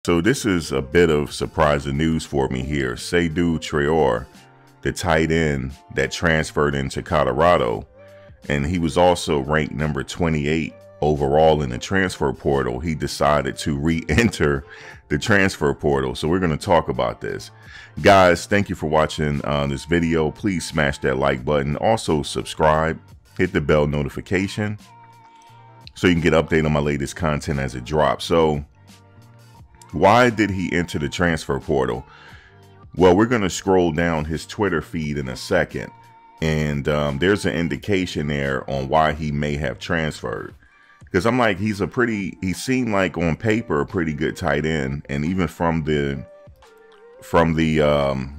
So this is a bit of surprising news for me here. Seydou Traore, the tight end that transferred into Colorado, and he was also ranked number 28 overall in the transfer portal. He decided to re-enter the transfer portal. So we're going to talk about this. Guys, thank you for watching this video. Please smash that like button. Also subscribe, hit the bell notification so you can get updated on my latest content as it drops. So why did he enter the transfer portal? Well, we're going to scroll down his Twitter feed in a second, and there's an indication there on why he may have transferred. Because I'm like, he seemed like on paper a pretty good tight end, and even from the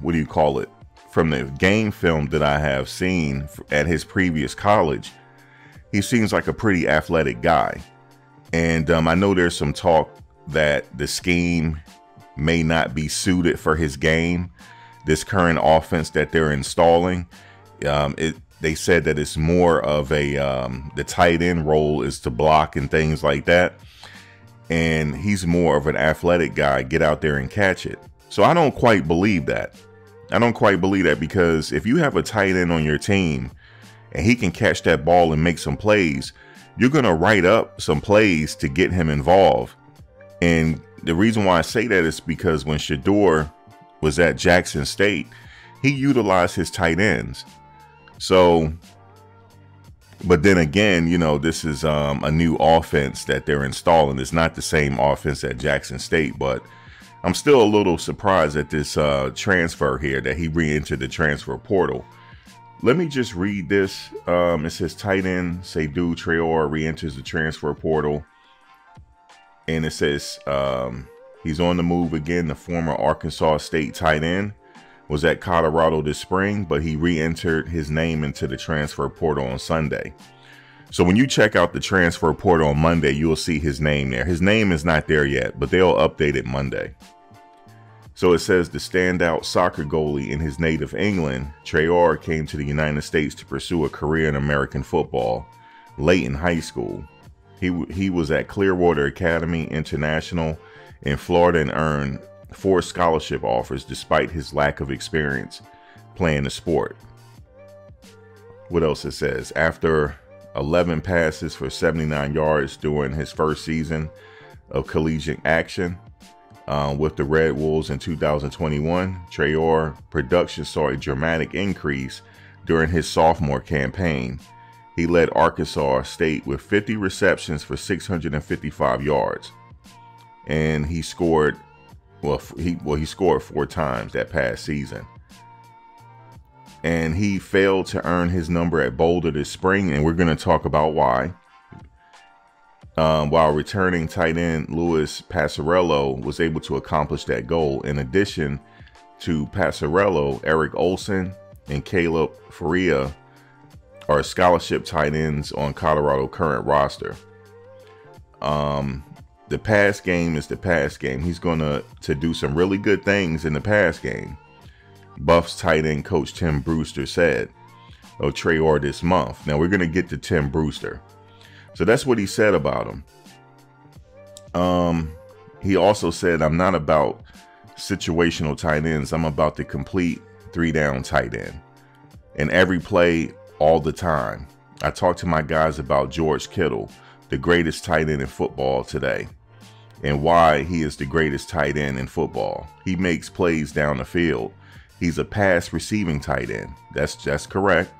what do you call it? From the game film that I have seen at his previous college, he seems like a pretty athletic guy. And I know there's some talk that the scheme may not be suited for his game. This current offense that they're installing, they said that it's more of a the tight end role is to block and things like that, and he's more of an athletic guy, get out there and catch it. So I don't quite believe that. I don't quite believe that, because if you have a tight end on your team and he can catch that ball and make some plays, you're going to write up some plays to get him involved. And the reason why I say that is because when Seydou was at Jackson State, he utilized his tight ends. So, but then again, you know, this is a new offense that they're installing. It's not the same offense at Jackson State, but I'm still a little surprised at this transfer here, that he re-entered the transfer portal. Let me just read this. It says tight end Seydou Traore re-enters the transfer portal. And it says he's on the move again. The former Arkansas State tight end was at Colorado this spring, but he re-entered his name into the transfer portal on Sunday. So when you check out the transfer portal on Monday, you'll see his name there. His name is not there yet, but they'll update it Monday. So it says the standout soccer goalie in his native England, Traore came to the United States to pursue a career in American football late in high school. He was at Clearwater Academy International in Florida and earned 4 scholarship offers despite his lack of experience playing the sport. What else it says? After 11 passes for 79 yards during his first season of collegiate action with the Red Wolves in 2021, Traore production saw a dramatic increase during his sophomore campaign. He led Arkansas State with 50 receptions for 655 yards, and he scored. He scored 4 times that past season. And he failed to earn his number at Boulder this spring, and we're going to talk about why. While returning tight end Louis Passarello was able to accomplish that goal. In addition to Passarello, Eric Olson and Caleb Faria are scholarship tight ends on Colorado current roster. The pass game is the pass game. He's going to do some really good things in the pass game, Buffs tight end coach Tim Brewster said of Traore this month. Now we're going to get to Tim Brewster. So that's what he said about him. He also said, I'm not about situational tight ends. I'm about the complete 3-down tight end. And every play, all the time. I talked to my guys about George Kittle, the greatest tight end in football today, and why he is the greatest tight end in football. He makes plays down the field. He's a pass receiving tight end. That's correct.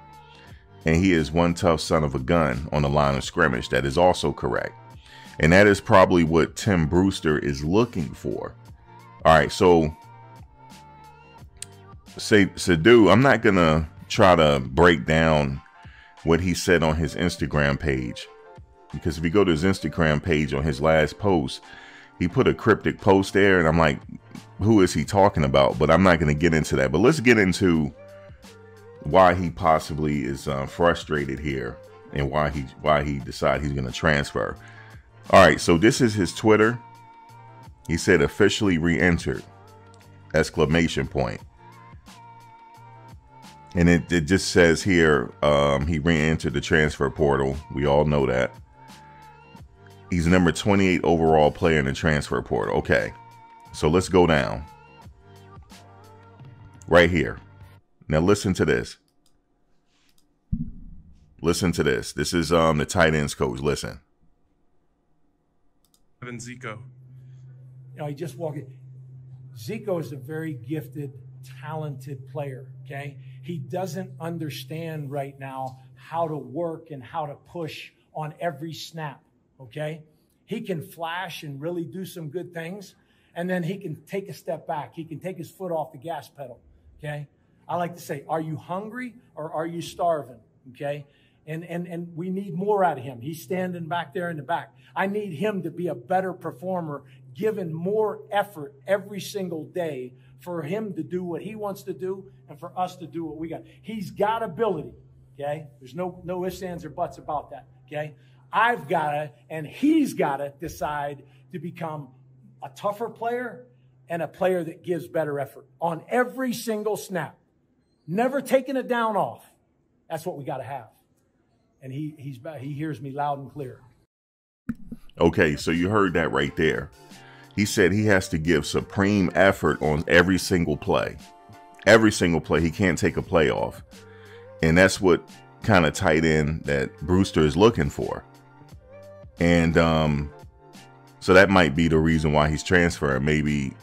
And he is one tough son of a gun on the line of scrimmage. That is also correct. And that is probably what Tim Brewster is looking for. All right, so Seydou, I'm not going to try to break down what he said on his Instagram page, because if you go to his Instagram page on his last post, he put a cryptic post there, and I'm like, who is he talking about? But I'm not going to get into that. But let's get into why he possibly is frustrated here, and why he decided he's going to transfer. All right, so this is his Twitter. He said officially re-entered, exclamation point. And it just says here, he re-entered the transfer portal. We all know that. He's number 28 overall player in the transfer portal. Okay. So let's go down right here. Now listen to this. Listen to this. This is the tight ends coach. Listen. Zico. You know, he just walked in. Zico is a very gifted, talented player, okay? He doesn't understand right now how to work and how to push on every snap, okay? He can flash and really do some good things, and then he can take a step back. He can take his foot off the gas pedal, okay? I like to say, are you hungry or are you starving, okay? And we need more out of him. He's standing back there in the back. I need him to be a better performer, given more effort every single day for him to do what he wants to do and for us to do what we got. He's got ability, okay? There's no ifs, ands, or buts about that, okay? I've got to, and he's got to decide to become a tougher player and a player that gives better effort on every single snap. Never taking a down off. That's what we got to have. And he hears me loud and clear. Okay, so you heard that right there. He said he has to give supreme effort on every single play. Every single play. He can't take a play off. And that's what kind of tight end that Brewster is looking for. And so that might be the reason why he's transferring. Maybe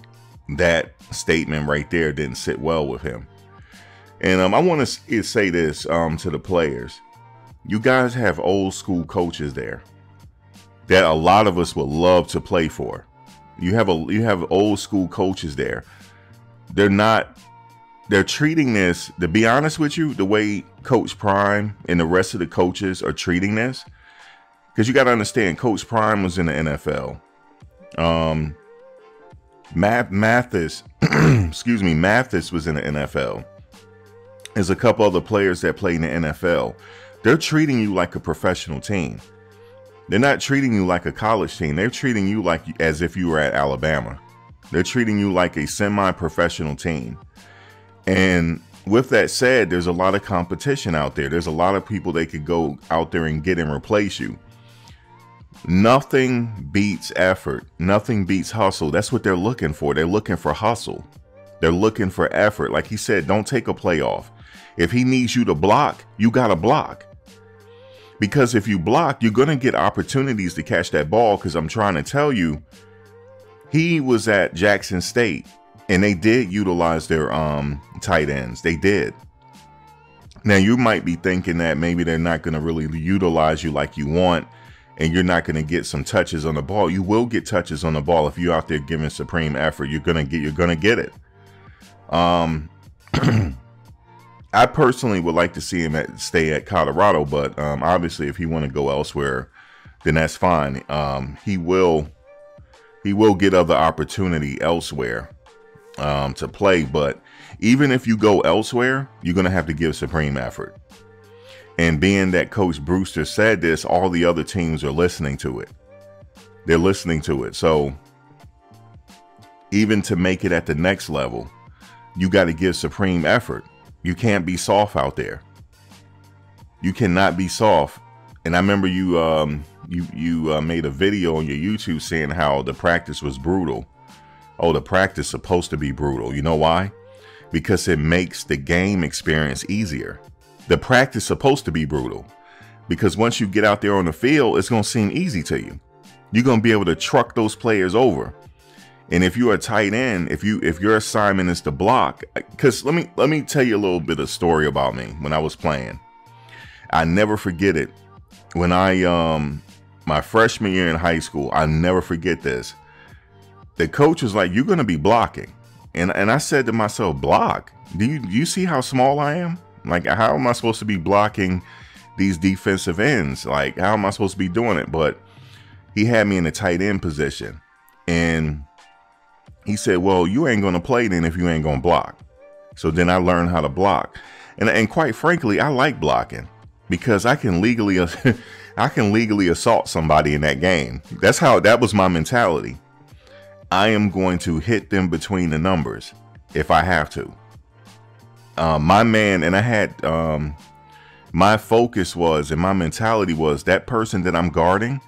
that statement right there didn't sit well with him. And I want to say this to the players. You guys have old school coaches there that a lot of us would love to play for. You have old school coaches there. They're treating this, to be honest with you, the way Coach Prime and the rest of the coaches are treating this. Because you got to understand, Coach Prime was in the NFL. Mathis, excuse me, Mathis was in the NFL. There's a couple other players that play in the NFL. They're treating you like a professional team. They're not treating you like a college team. They're treating you like as if you were at Alabama. They're treating you like a semi-professional team. And with that said, there's a lot of competition out there. There's a lot of people they could go out there and get and replace you. Nothing beats effort. Nothing beats hustle. That's what they're looking for. They're looking for hustle. They're looking for effort. Like he said, don't take a play off. If he needs you to block, you got to block. Because if you block, you're going to get opportunities to catch that ball. Because I'm trying to tell you, he was at Jackson State and they did utilize their tight ends. They did. Now, you might be thinking that maybe they're not going to really utilize you like you want and you're not going to get some touches on the ball. You will get touches on the ball if you're out there giving supreme effort. You're going to get it. I personally would like to see him stay at Colorado, but obviously if he want to go elsewhere, then that's fine. He will get other opportunity elsewhere to play. But even if you go elsewhere, you're going to have to give supreme effort. And being that Coach Brewster said this, all the other teams are listening to it. They're listening to it. So even to make it at the next level, you got to give supreme effort. You can't be soft out there. You cannot be soft. And I remember you made a video on your YouTube saying how the practice was brutal. Oh, the practice is supposed to be brutal. You know why? Because it makes the game experience easier. The practice is supposed to be brutal because once you get out there on the field, it's going to seem easy to you. You're going to be able to truck those players over. And if you're a tight end, if your assignment is to block, because let me tell you a little bit of story about me when I was playing. I never forget it. When my freshman year in high school, I never forget this. The coach was like, "You're going to be blocking," and I said to myself, "Block? Do you see how small I am? Like, how am I supposed to be blocking these defensive ends? Like, how am I supposed to be doing it?" But he had me in a tight end position, and he said, "Well, you ain't going to play then if you ain't going to block." So then I learned how to block. And quite frankly, I like blocking because I can legally assault somebody in that game. That was my mentality. I am going to hit them between the numbers if I have to. My man, and I had my focus was, and my mentality was, that person that I'm guarding,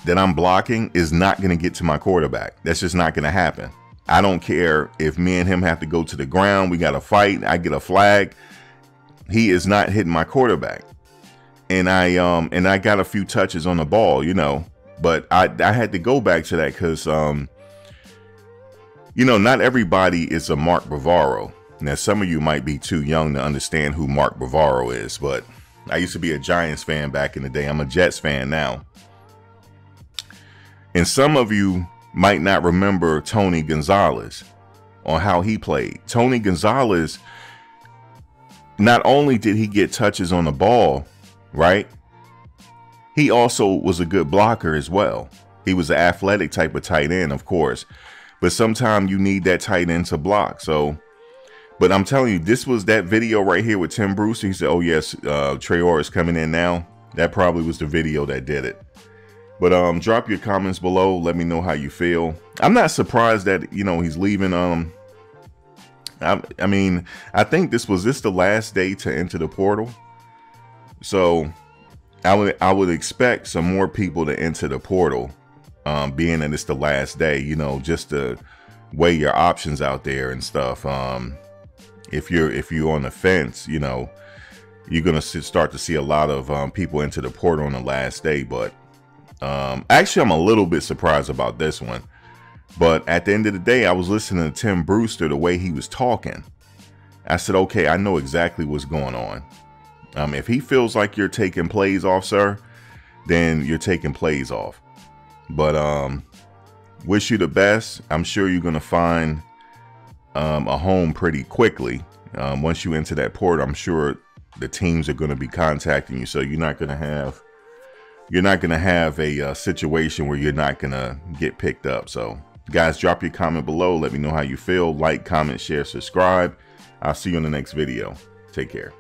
that I'm blocking is not going to get to my quarterback. That's just not going to happen. I don't care if me and him have to go to the ground. We got to fight. I get a flag. He is not hitting my quarterback. And I got a few touches on the ball, you know, but I had to go back to that because, you know, not everybody is a Mark Bavaro. Now, some of you might be too young to understand who Mark Bavaro is, but I used to be a Giants fan back in the day. I'm a Jets fan now. And some of you might not remember Tony Gonzalez on how he played. Tony Gonzalez, not only did he get touches on the ball, right? He also was a good blocker as well. He was an athletic type of tight end, of course. But sometimes you need that tight end to block. So, but I'm telling you, this was that video right here with Tim Brewster. He said, oh, yes, Traore is coming in now. That probably was the video that did it. But drop your comments below. Let me know how you feel. I'm not surprised that, you know, he's leaving. I mean, I think this the last day to enter the portal. So I would expect some more people to enter the portal, being that it's the last day, you know, just to weigh your options out there and stuff. If you're on the fence, you know, you're going to start to see a lot of people enter the portal on the last day. But actually, I'm a little bit surprised about this one. But at the end of the day, I was listening to Tim Brewster, the way he was talking. I said, okay, I know exactly what's going on. If he feels like you're taking plays off, sir, then you're taking plays off. But wish you the best. I'm sure you're going to find a home pretty quickly. Once you enter that portal, I'm sure the teams are going to be contacting you. So you're not going to have a situation where you're not going to get picked up. So guys, drop your comment below. Let me know how you feel. Like, comment, share, subscribe. I'll see you in the next video. Take care.